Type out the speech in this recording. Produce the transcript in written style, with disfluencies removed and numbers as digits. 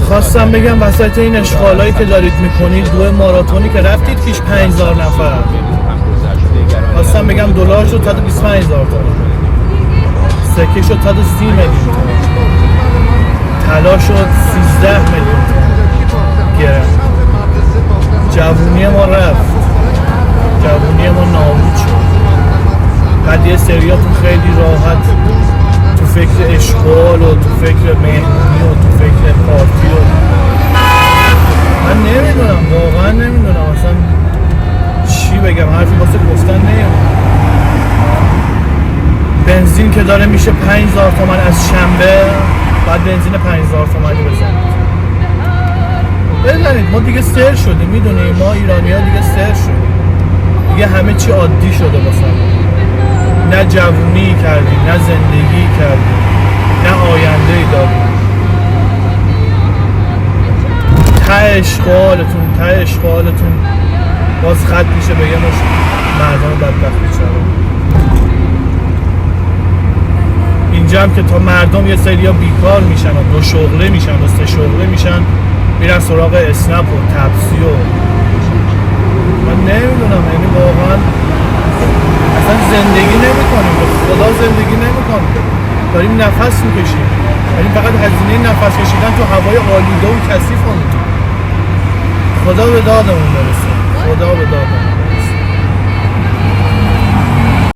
خواستم بگم وسط این اشغالایی که دارید میکنید 2 ماراتونی که رفتید پیش 5000 نفر، خواستم بگم دلار شد تا 25000 تومان، سکه شد تا 30 میلیون تومان، طلا شد 13 میلیون تومان گرم. جوونی ما رفت، جوونی ما نابود شد. بعد یه سریاتون خیلی راحت تو فکر اشغال و تو فکر مهمونی و تو فکر پارتی و من نمیدونم، واقعا نمیدونم اصلا چی بگم، حرفی واسه گفتن نمیدونم. بنزین که داره میشه 5000 تومان از شنبه، بعد بنزین 5000 تومانی بزنید. ما دیگه سر شدیم، میدونیم ما ایرانی ها دیگه سر شدیم، دیگه همه چی عادی شده واسه نه جوونی کردیم، نه زندگی کردیم، نه آینده‌ای داریم. ته اشغالتون باز خط میشه به یه مش مردم بدبخت بیچاره. اینجا هم که تا مردم یه سری ها بیکار میشن و 2 شغله میشن و 3 شغله میشن، میرن سراغ اسنپ و تپسی و من نمیدونم، یعنی واقعا اصلا زندگی نمیکنیم، خدا زندگی نمیکنیم، داریم نفس میکشیم، یعنی فقط هزینه نفس کشیدن تو هوای آلوده و کثیف رو میدیم. خدا به دادمون برسه، خدا به دادمون.